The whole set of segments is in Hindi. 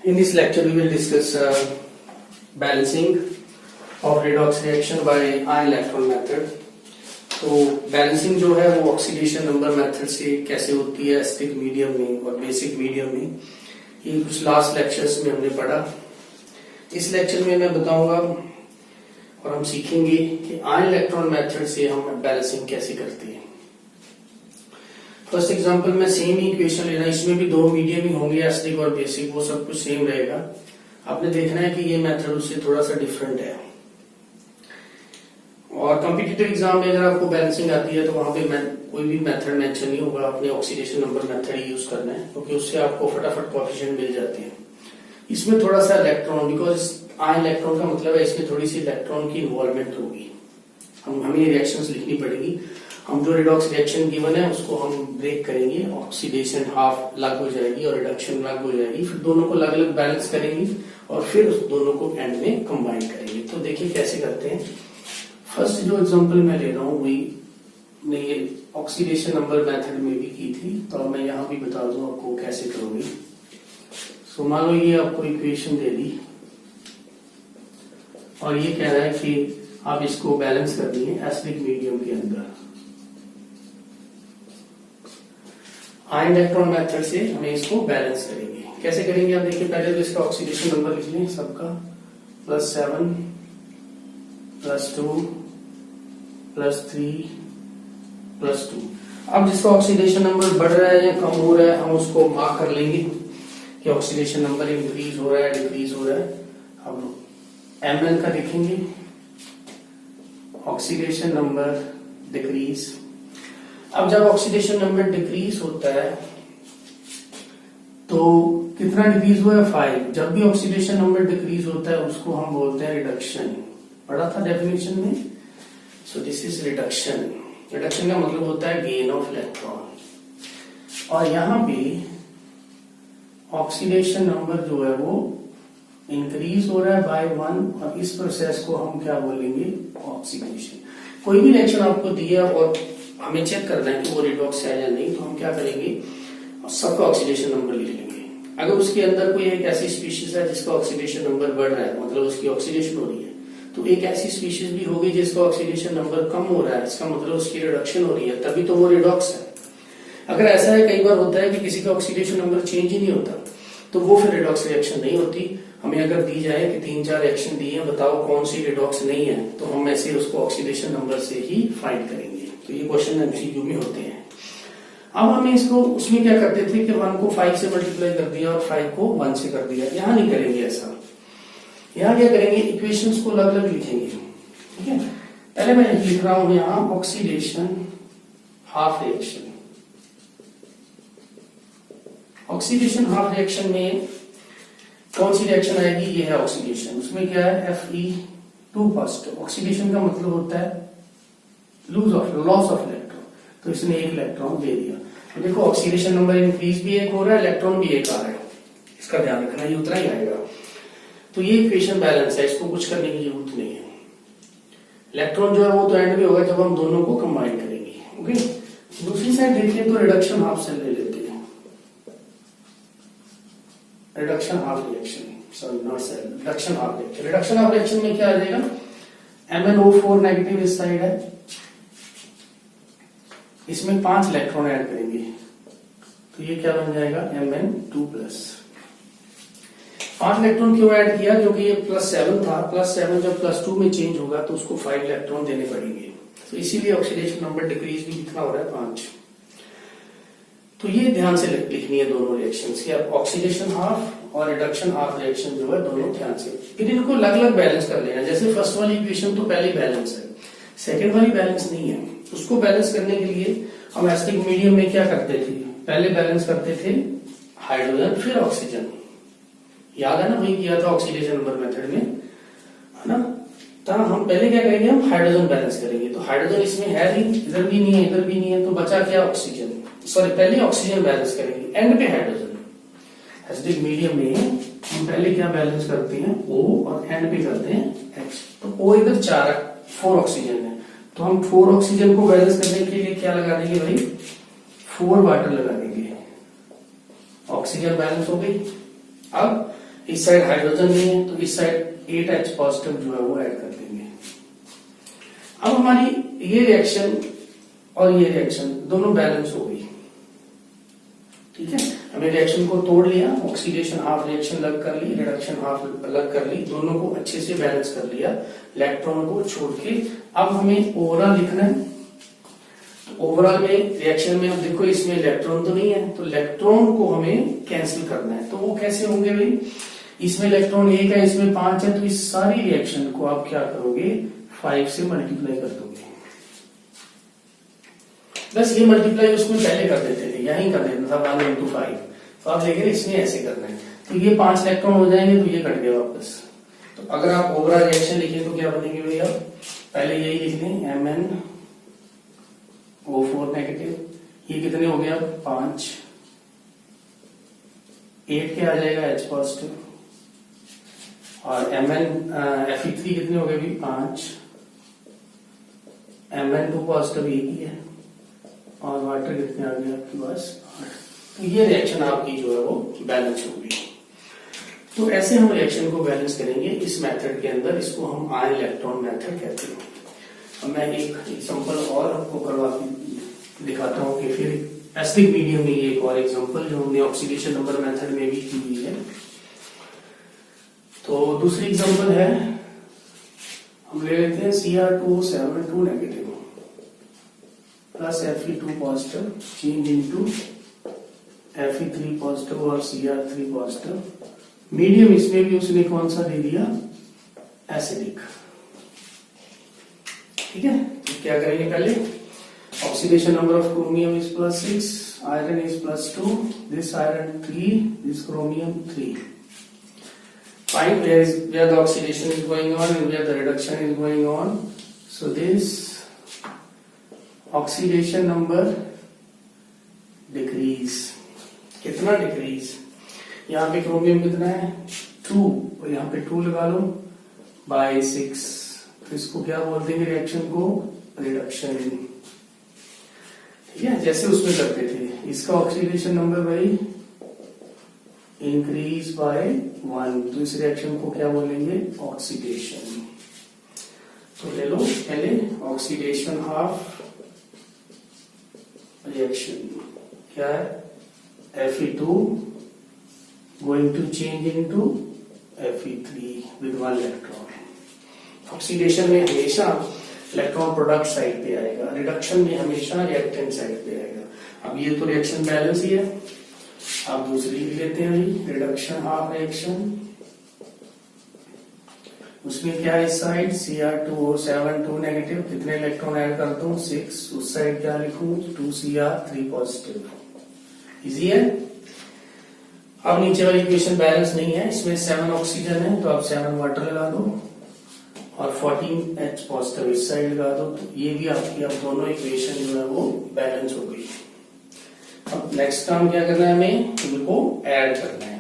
In this lecture, we will discuss balancing of redox reaction by ion electron method. तो बैलेंसिंग जो है वो ऑक्सीडेशन नंबर मेथड से कैसे होती है एसिडिक मीडियम में और बेसिक मीडियम में, ये कुछ लास्ट लेक्चर्स में हमने पढ़ा। इस लेक्चर में मैं बताऊंगा और हम सीखेंगे कि आयन इलेक्ट्रॉन मेथड से हम बैलेंसिंग कैसे करते हैं। फर्स्ट एग्जांपल में सेम ही इक्वेशन लेना, इसमें भी दो मीडियम ही होंगे, एसिडिक और बेसिक, वो सब कुछ सेम रहेगा। आपने देखना है कि ये मेथड उससे थोड़ा सा डिफरेंट है। और कॉम्पिटिटिव एग्जाम में अगर आपको बैलेंसिंग आती है तो वहां पे कोई भी मेथड मेंशन नहीं होगा, आपने ऑक्सीडेशन नंबर मेथड ही यूज करना है क्योंकि उससे आपको फटाफट कोएफिशिएंट मिल जाते हैं। इसमें थोड़ा सा इलेक्ट्रॉन, बिकॉज आयन इलेक्ट्रॉन का मतलब है इसमें थोड़ी सी इलेक्ट्रॉन की इन्वॉल्वमेंट होगी। हमें रिएक्शंस लिखनी पड़ेगी। हम जो रिडॉक्स रिएक्शन गिवन है उसको हम ब्रेक करेंगे, ऑक्सीडेशन हाफ अलग हो जाएगी और रिडक्शन अलग हो जाएगी, फिर दोनों को अलग अलग बैलेंस करेंगे और फिर उस दोनों को एंड में कंबाइन करेंगे। तो देखिए कैसे करते हैं। फर्स्ट जो एग्जांपल मैं ले रहा हूँ वही मैं ये ऑक्सीडेशन नंबर मेथड में भी की थी, तो अब मैं यहाँ भी बता दूं आपको कैसे करोगे। सो मान लो ये आपको इक्वेशन दे दी और ये कह रहा है कि आप इसको बैलेंस करनी है एसिडिक मीडियम के अंदर। आयन इलेक्ट्रॉन मेथड से हमें इसको बैलेंस करेंगे। कैसे करेंगे आप देखिए, पहले तो इसका ऑक्सीडेशन नंबर लिख लें सबका, +7 +2 +3 +2। अब जिसका ऑक्सीडेशन नंबर बढ़ रहा है या कम हो रहा है हम उसको मार्क कर लेंगे कि ऑक्सीडेशन नंबर इंक्रीज हो रहा है डिक्रीज हो रहा है। अब ml का लिखेंगे, ऑक्सीडेशन नंबर डिक्रीज। अब जब ऑक्सीडेशन नंबर डिक्रीज होता है तो कितना डिक्रीज हुआ है, 5। जब भी ऑक्सीडेशन नंबर डिक्रीज होता है उसको हम बोलते हैं रिडक्शन। पढ़ा था डेफिनेशन में। So this is reduction. Reduction का मतलब होता है गेन ऑफ इलेक्ट्रॉन। और यहां पे ऑक्सीडेशन नंबर जो है वो इंक्रीज हो रहा है बाय 1 और इस प्रोसेस को हम क्या बोलेंगे, ऑक्सीडेशन। कोई भी रिएक्शन आपको दिया और हमें चेक करना है कि वो रिडॉक्स है या नहीं, तो हम क्या करेंगे, सबका ऑक्सीडेशन नंबर लिख लेंगे। अगर उसके अंदर कोई एक ऐसी स्पीशीज है जिसका ऑक्सीडेशन नंबर बढ़ रहा है, मतलब उसकी ऑक्सीडेशन हो रही है, तो एक ऐसी स्पीशीज भी होगी जिसका ऑक्सीडेशन नंबर कम हो रहा है, इसका मतलब उसकी रिडक्शन हो रही है, तभी तो वो रिडॉक्स है। अगर ऐसा है, कई बार होता है कि किसी का ऑक्सीडेशन नंबर चेंज ही नहीं होता, तो वो फिर रिडॉक्स रिएक्शन नहीं होती। हमें अगर दी जाए कि 3-4 रिएक्शन दी है, बताओ कौन सी रिडॉक्स नहीं है, तो हम ऐसे उसको ऑक्सीडेशन नंबर से ही फाइंड करेंगे। तो ये क्वेश्चन एमसीक्यू में होते हैं। अब हमें इसको उसमें क्या करते थे कि 1 को 5 से मल्टीप्लाई कर दिया और 5 को 1 से कर दिया। यहाँ नहीं करेंगे ऐसा। यहाँ क्या करेंगे, इक्वेशंस को अलग अलग लिखेंगे। ठीक है, पहले मैं लिख रहा हूं यहाँ oxidation half reaction. Oxidation half reaction में कौन सी रिएक्शन आएगी, ये है ऑक्सीडेशन। उसमें क्या है, Fe2 फर्स्ट। ऑक्सीडेशन का मतलब होता है लॉस ऑफ इलेक्ट्रॉन, तो इसने एक इलेक्ट्रॉन दे दिया। तो देखो ऑक्सीडेशन नंबर इंक्रीज भी एक हो रहा है, इलेक्ट्रॉन भी एक आ रहा है, इसका ध्यान रखना, ये उतना ही आएगा। तो ये इक्वेशन बैलेंस है, इसको कुछ करने की जरूरत नहीं है। इलेक्ट्रॉन जो है वो तो एंड में होगा जब हम दोनों को कंबाइन करेंगे। ओके, दूसरी साइड देखिए तो रिडक्शन हाफ सेल ले लेते हैं। Reduction half reaction, sorry not cell, reduction half reaction. Reduction half reaction में क्या आ जाएगा, MnO4 नेगेटिव इस साइड है, इसमें 5 इलेक्ट्रॉन ऐड करेंगे, तो ये क्या बन जाएगा, Mn2+। 5 इलेक्ट्रॉन क्यों ऐड किया, क्योंकि ये +7 था, +7 जब +2 में चेंज होगा तो उसको 5 इलेक्ट्रॉन देने पड़ेंगे, तो इसीलिए ऑक्सीडेशन नंबर डिक्रीज भी कितना हो रहा है, 5। तो ये ध्यान से लिखनी है दोनों रिएक्शंस की। अब ऑक्सीडेशन हाफ और रिडक्शन हाफ रिएक्शन जो है दोनों ध्यान से, फिर इनको अलग अलग बैलेंस कर लेना। जैसे फर्स्ट वाली इक्वेशन तो पहले बैलेंस है, सेकेंड वाली बैलेंस नहीं है। उसको बैलेंस करने के लिए हम एसिडिक मीडियम में क्या करते थे, पहले बैलेंस करते थे हाइड्रोजन फिर ऑक्सीजन। याद है ना, वही किया था ऑक्सीडेशन नंबर मेथड में, है ना। तो हम पहले क्या करेंगे, हम हाइड्रोजन बैलेंस करेंगे। तो हाइड्रोजन इसमें है नहीं, इधर भी नहीं है, इधर भी नहीं है, तो बचा क्या, ऑक्सीजन। सॉरी, पहले ऑक्सीजन बैलेंस करेंगे, एंड पे हाइड्रोजन। एसिडिक मीडियम में हम पहले क्या बैलेंस करते हैं, O, और एंड पे करते हैं H। तो O इधर 4 ऑक्सीजन है, तो हम 4 ऑक्सीजन को बैलेंस करने के लिए क्या लगा देंगे भाई, 4 वाटर लगा देंगे। ऑक्सीजन बैलेंस हो गई। अब इस साइड हाइड्रोजन नहीं है तो इस साइड 8H पॉजिटिव जो है वो ऐड कर देंगे। अब हमारी ये रिएक्शन और ये रिएक्शन दोनों बैलेंस हो गई, ठीक है। हमने रिएक्शन को तोड़ लिया, ऑक्सीडेशन हाफ रिएक्शन अलग कर ली, रिडक्शन हाफ अलग कर ली, दोनों को अच्छे से बैलेंस कर लिया इलेक्ट्रॉन को छोड़ के। अब हमें ओवरऑल लिखना है। ओवरऑल में रिएक्शन में अब देखो इसमें इलेक्ट्रॉन तो नहीं है, तो इलेक्ट्रॉन को हमें कैंसिल करना है। तो वो कैसे होंगे भाई, इसमें इलेक्ट्रॉन 1 है, इसमें 5 है, तो इस सारी रिएक्शन को आप क्या करोगे 5 से मल्टीप्लाई कर दोगे। बस ये मल्टीप्लाई उसमें पहले कर देते थे, यही कर देता था 1 into 5, तो आप लेकिन इसमें ऐसे करना है। तो ये 5 इलेक्ट्रॉन हो जाएंगे, तो ये कट गया वापस। तो अगर आप ओवरऑल रिएक्शन लिखें तो क्या बनेंगे भैया, पहले यही लिख लें MnO4 नेगेटिव, ये कितने हो गया 5, 8 क्या आ जाएगा H पॉजिटिव, और Fe3 कितने हो गए भी 5, Mn2 पॉजिटिव एक ही है, और वाटर कितने आ गए आपके पास 8। तो ये रिएक्शन आपकी जो है वो बैलेंस होगी। तो ऐसे हम रिएक्शन को बैलेंस करेंगे इस मेथड के अंदर, इसको हम आयन इलेक्ट्रॉन मेथड कहते हैं। अब मैं एक एग्जांपल और आपको करवा के दिखाता हूं कि फिर एसिडिक मीडियम में एक और एग्जांपल जो हमने ऑक्सीडेशन नंबर मेथड में भी की हुई है। तो दूसरी एग्जांपल है, हम ले लेते हैं Cr2O7 negative plus Fe2 positive change into Fe3 positive और Cr3 पॉजिटिव। मीडियम इसमें भी उसने कौन सा दे दिया, एसिडिक, ठीक है। तो क्या करेंगे, पहले oxidation number of chromium is +6, iron is +2, this iron 3, this chromium 3। Find where the oxidation is going on and where the reduction is going on. So this oxidation number decrease, कितना डिक्रीज, यहाँ पे क्रोमियम कितना है 2, और यहाँ पे 2 लगा लो बाय 6, तो इसको क्या बोल देंगे रिएक्शन को, रिडक्शन, ठीक है। जैसे उसमें करते थे, इसका ऑक्सीडेशन नंबर भाई इंक्रीज बाय 1, तो इस रिएक्शन को क्या बोलेंगे, ऑक्सीडेशन। तो ले लो पहले ऑक्सीडेशन हाफ रिएक्शन क्या है, Fe2 going to change into Fe3 with 1 electron। Oxidation में हमेशा इलेक्ट्रॉन प्रोडक्ट साइड पे आएगा, रिडक्शन में हमेशा रिएक्टेंट साइड पे आएगा। अब ये तो रिएक्शन बैलेंस ही है। अब दूसरी भी लेते हैं भाई, रिडक्शन हाफ रिएक्शन, उसमें क्या है इस साइड Cr2O7 नेगेटिव, कितने इलेक्ट्रॉन ऐड कर दूं 6, उस साइड क्या लिखूं 2Cr3 पॉजिटिव। इजी है। अब नीचे वाली इक्वेशन बैलेंस नहीं है, इसमें 7 ऑक्सीजन है तो आप 7 वाटर लगा दो, और 14H पॉजिटिव इस साइड लगा दो, तो ये भी आपकी अब दोनों इक्वेशन जो है वो बैलेंस हो गई। अब नेक्स्ट काम क्या करना है, हमें इनको ऐड करना है।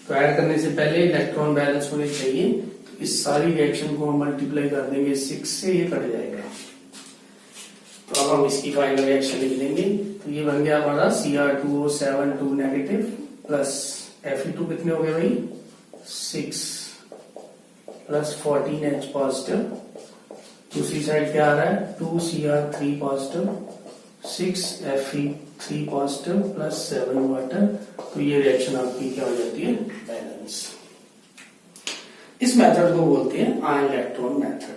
तो ऐड करने से पहले इलेक्ट्रॉन बैलेंस होने चाहिए, तो इस सारी रिएक्शन को हम मल्टीप्लाई कर देंगे 6 से, ये कट जाएगा। तो अब हम इसकी फाइनल रिएक्शन लिख देंगे। तो ये बन गया हमारा Cr2O7 नेगेटिव प्लस Fe2 कितने हो गए भाई 6 प्लस 14H पॉजिटिव, दूसरी साइड क्या आ रहा है 2Cr3 positive, 6 Fe3 positive plus 7 water. तो ये रिएक्शन आपकी क्या हो जाती है, बैलेंस। इस मेथड को बोलते हैं आयन इलेक्ट्रॉन मेथड।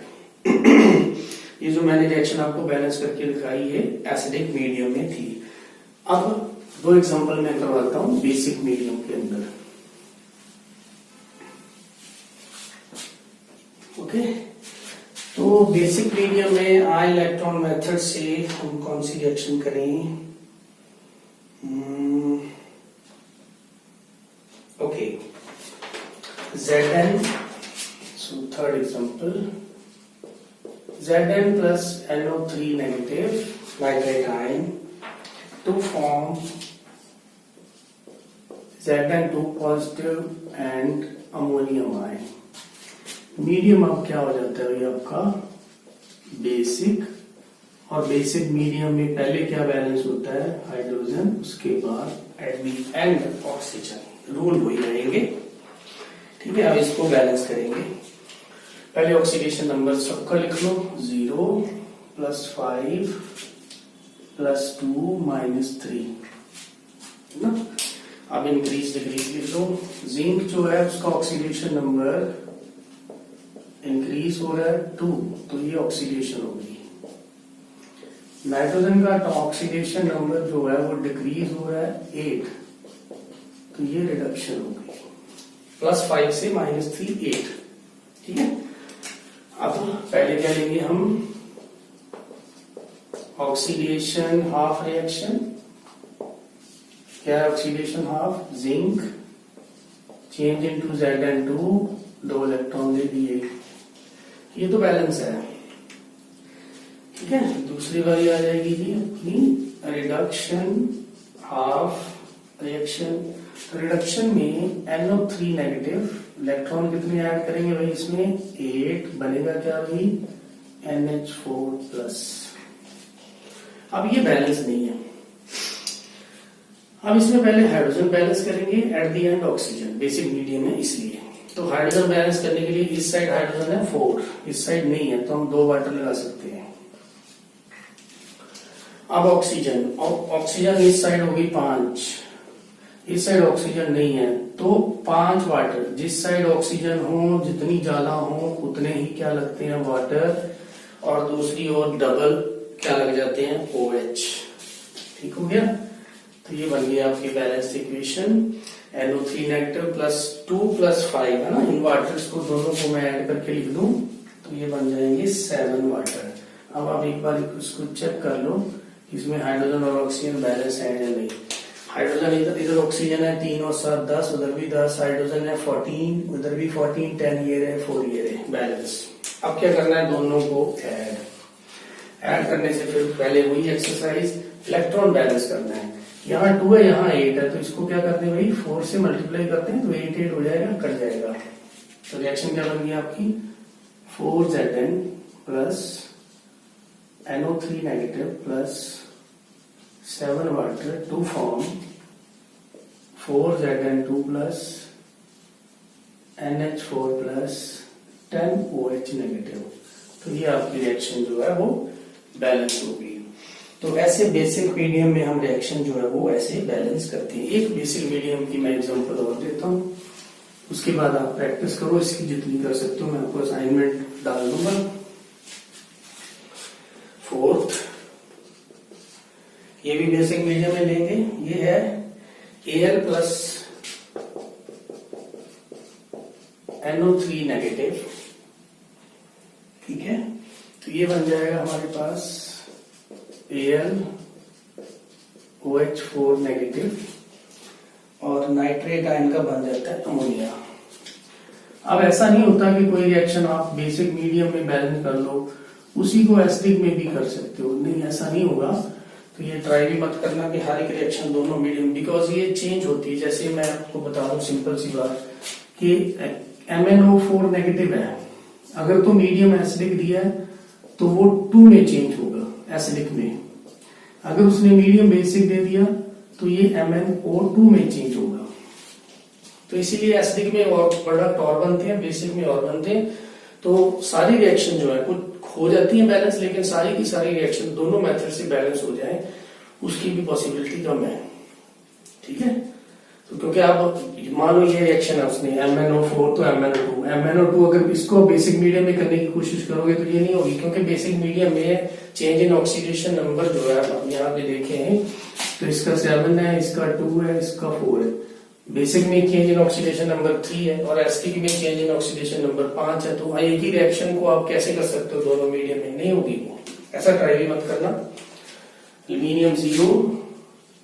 ये जो मैंने रिएक्शन आपको बैलेंस करके दिखाई है एसिडिक मीडियम में थी। अब 2 एग्जांपल मैं करवाता हूं बेसिक मीडियम के अंदर। ओके, तो बेसिक मीडियम में आयन इलेक्ट्रॉन मेथड से हम कौन सी रिएक्शन करें, okay Zn, so third example, Zn plus NO3 negative nitrate ion to form Zn2 positive and ammonium ion। Medium अब क्या हो जाता है आपका बेसिक, और बेसिक मीडियम में पहले क्या बैलेंस होता है हाइड्रोजन, उसके बाद at the end oxygen. Rule वही रहेंगे। है, अब इसको बैलेंस करेंगे। पहले ऑक्सीडेशन नंबर सबका लिख लो, 0 + 5 + 2 - 3 है ना। अब इंक्रीज डिक्रीज लिख लो। जिंक जो है उसका ऑक्सीडेशन नंबर इंक्रीज हो रहा है 2, तो ये ऑक्सीडेशन होगी। नाइट्रोजन का ऑक्सीडेशन नंबर जो है वो डिक्रीज हो रहा है 8, तो ये रिडक्शन होगी। +5 से -3 8, ठीक है। अब पहले क्या लेंगे हम, ऑक्सीडेशन हाफ रिएक्शन। क्या है oxidation half? Zinc change into Zn2, 2 electron दे दिए, ये तो बैलेंस है, ठीक है। दूसरी बारी आ जाएगी जी अपनी रिडक्शन हाफ रिएक्शन। तो रिडक्शन में NO3 नेगेटिव, इलेक्ट्रॉन कितने ऐड करेंगे भाई इसमें? 8, बनेगा क्या भाई? NH4+। अब ये बैलेंस नहीं है, अब इसमें पहले हाइड्रोजन बैलेंस करेंगे, at the end oxygen, basic medium है इसलिए। तो हाइड्रोजन बैलेंस करने के लिए इस साइड हाइड्रोजन है 4, इस साइड नहीं है, तो हम 2 वाटर लगा सकते हैं। अब ऑक्सीजन, ऑक्सीजन इस साइड होगी 5, इस साइड ऑक्सीजन नहीं है, तो 5 वाटर। जिस साइड ऑक्सीजन हो, जितनी ज्यादा हो उतने ही क्या लगते हैं? वाटर। और दूसरी ओर डबल क्या लग जाते हैं? OH। ठीक हो गया। तो ये बन गया आपकी बैलेंस इक्वेशन। NO3 नेगेटिव +2 + 5 है ना, इन वाटर्स को दोनों को मैं ऐड करके लिख दूं तो ये बन जाएंगे 7 वाटर। अब आप एक बार इसको चेक कर लो, इसमें हाइड्रोजन और ऑक्सीजन बैलेंस है या नहीं। हाइड्रोजन इधर ऑक्सीजन है 3 और 7 10, उधर भी 10, हाइड्रोजन है 14, उधर भी 14, 10 ये रहे, 4 ये रहे, बैलेंस। अब क्या करना है? दोनों को ऐड करने से फिर पहले वही एक्सरसाइज, इलेक्ट्रॉन बैलेंस करना है। यहाँ 2 है, यहाँ 8 है, तो इसको क्या करते हैं भाई? 4 से मल्टीप्लाई करते हैं तो 8 8 हो जाएगा, कट जाएगा। तो रिएक्शन क्या बन गई आपकी? 4Zn plus NO3 negative plus 7 water to form 4Zn2 plus NH4 plus 10OH negative. तो ये आपकी रिएक्शन जो है वो बैलेंस होगी। तो ऐसे बेसिक मीडियम में हम रिएक्शन जो है वो ऐसे बैलेंस करते हैं। एक बेसिक मीडियम की मैं एग्जांपल और देता हूँ, उसके बाद आप प्रैक्टिस करो, इसकी जितनी कर सकते हो मैं आपको असाइनमेंट डाल दूंगा। 4th, ये भी बेसिक मीडियम में लेंगे। ये है Al प्लस NO3 नेगेटिव, ठीक है। तो ये बन जाएगा हमारे पास Al OH4 नेगेटिव और नाइट्रेट आयन का बन जाता है अमोनिया। अब ऐसा नहीं होता कि कोई रिएक्शन आप बेसिक मीडियम में बैलेंस कर लो उसी को एसिडिक में भी कर सकते हो, नहीं ऐसा नहीं होगा। तो ये ट्राई भी मत करना कि हर एक रिएक्शन दोनों मीडियम, बिकॉज ये चेंज होती है। जैसे मैं आपको बता दूं सिंपल सी बात कि MnO4 नेगेटिव है, अगर तो मीडियम एसिडिक दिया है तो वो 2 में चेंज होगा एसिडिक में। अगर उसने मीडियम बेसिक दे दिया तो ये MnO2 में चेंज होगा। तो इसीलिए एसिडिक में और प्रोडक्ट और बनते हैं, बेसिक में और बनते हैं। तो सारी रिएक्शन जो है कुछ हो जाती है बैलेंस, लेकिन सारी की सारी रिएक्शन दोनों मेथड से बैलेंस हो जाए उसकी भी पॉसिबिलिटी कम है, ठीक है। तो क्योंकि आप मान लो ये रिएक्शन है उसने MnO4 तो MnO2 अगर इसको बेसिक मीडियम में करने की कोशिश करोगे तो ये नहीं होगी, क्योंकि बेसिक मीडियम में चेंज इन ऑक्सीडेशन नंबर जो है आप यहाँ पे देखे हैं तो इसका 7 है, इसका 2 है, इसका 4 है। बेसिक में चेंज इन ऑक्सीडेशन नंबर 3 है और एसिडिक में चेंज इन ऑक्सीडेशन नंबर 5 है। तो एक ही रिएक्शन को आप कैसे कर सकते हो दोनों मीडियम में? नहीं होगी वो, ऐसा ट्राई भी मत करना। Aluminium 0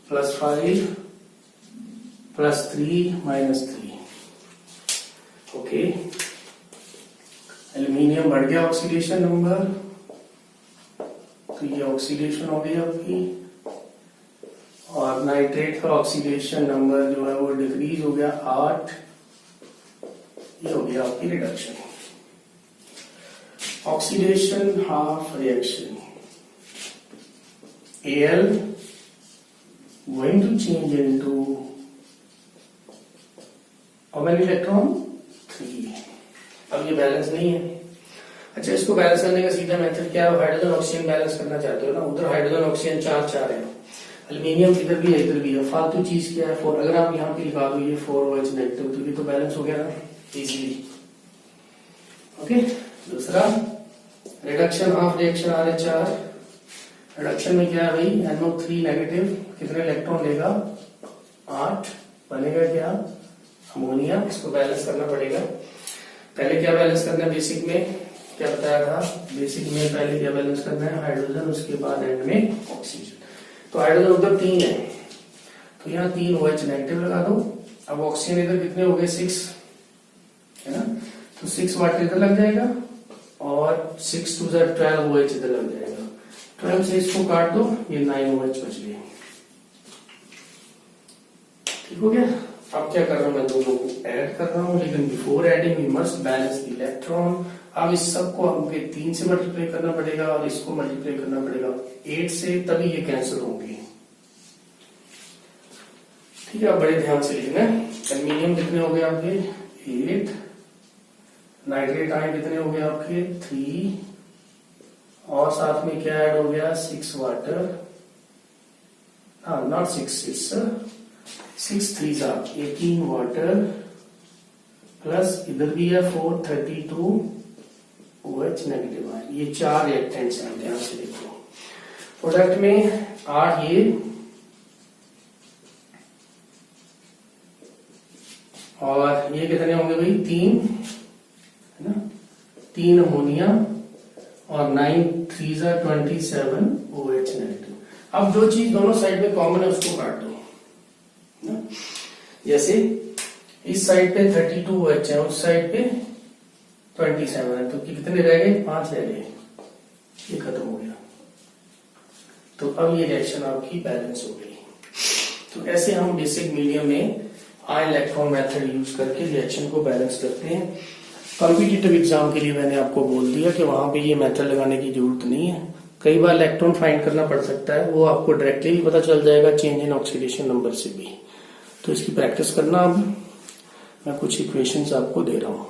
+ 5 + 3 - 3, okay. एल्यूमिनियम बढ़ गया ऑक्सीडेशन नंबर, तो ये ऑक्सीडेशन हो गई आपकी, और नाइट्रेट का ऑक्सीडेशन नंबर जो है वो डिक्रीज हो गया 8, ये हो गया आपकी reduction. Oxidation half reaction, Al going to change into how many electron? 3। अब ये बैलेंस नहीं है। अच्छा, इसको बैलेंस करने का सीधा मेथड क्या है? हाइड्रोजन ऑक्सीजन बैलेंस करना चाहते हो ना, उधर हाइड्रोजन ऑक्सीजन 4 है, एल्यूमिनियम इधर भी है इधर भी है, फालतू चीज क्या है 4। अगर आप यहाँ पे लिखा दो ये 4OH नेगेटिव, तो ये तो बैलेंस हो गया ना इजीली। ओके, दूसरा reduction of reaction RH4। Reduction में क्या है भाई? NO3 नेगेटिव कितने इलेक्ट्रॉन लेगा? 8। बनेगा क्या? अमोनिया। इसको बैलेंस करना पड़ेगा। पहले क्या बैलेंस करना है? बेसिक में क्या बताया था? बेसिक में पहले क्या बैलेंस करना है? हाइड्रोजन, उसके बाद एंड में ऑक्सीजन। तो हाइड्रोजन उधर 3 है, तो यहाँ 3 OH नेगेटिव लगा दो। अब ऑक्सीजन इधर कितने हो गए? 6 है ना, तो 6 वाटर इधर लग जाएगा और 6 2 12 OH इधर लग जाएगा। 12 से इसको काट दो, ये 9 OH बच गए। ठीक हो गया। अब क्या कर रहा हूं मैं? दोनों को ऐड कर रहा हूं, लेकिन before adding we must balance the electron. अब इस सबको हमको 3 से मल्टीप्लाई करना पड़ेगा और इसको मल्टीप्लाई करना पड़ेगा 8 से, तभी ये कैंसिल होंगे। ठीक है, अब बड़े ध्यान से लिखना। एल्यूमिनियम कितने हो गए आपके? 8। नाइट्रेट आयन कितने हो गए आपके? 3। और साथ में क्या ऐड हो गया? 6 वाटर। हाँ, नॉट 6 3 18 वाटर, प्लस इधर भी है 4 32 OH नेगेटिव आयन। ये 4 रिएक्टेंट्स हैं, ध्यान से देखो। प्रोडक्ट में 8 ये और ये कितने होंगे भाई? 3 है ना, 3 अमोनिया और 9 3 27 OH नेगेटिव। अब जो चीज दोनों साइड में कॉमन है उसको काट दो ना। जैसे इस साइड पे 32 OH है, उस साइड पे 27 है, तो कितने रह गए? 5 रह गए। ये खत्म हो गया, तो अब ये रिएक्शन आपकी बैलेंस हो गई। तो ऐसे हम बेसिक मीडियम में आयन इलेक्ट्रॉन मेथड यूज करके रिएक्शन को बैलेंस करते हैं। कॉम्पिटिटिव एग्जाम के लिए मैंने आपको बोल दिया कि वहां पे ये मेथड लगाने की जरूरत नहीं है। कई बार इलेक्ट्रॉन फाइंड करना पड़ सकता है, वो आपको डायरेक्टली भी पता चल जाएगा चेंज इन ऑक्सीडेशन नंबर से भी। तो इसकी प्रैक्टिस करना। अब मैं कुछ इक्वेशंस आपको दे रहा हूं।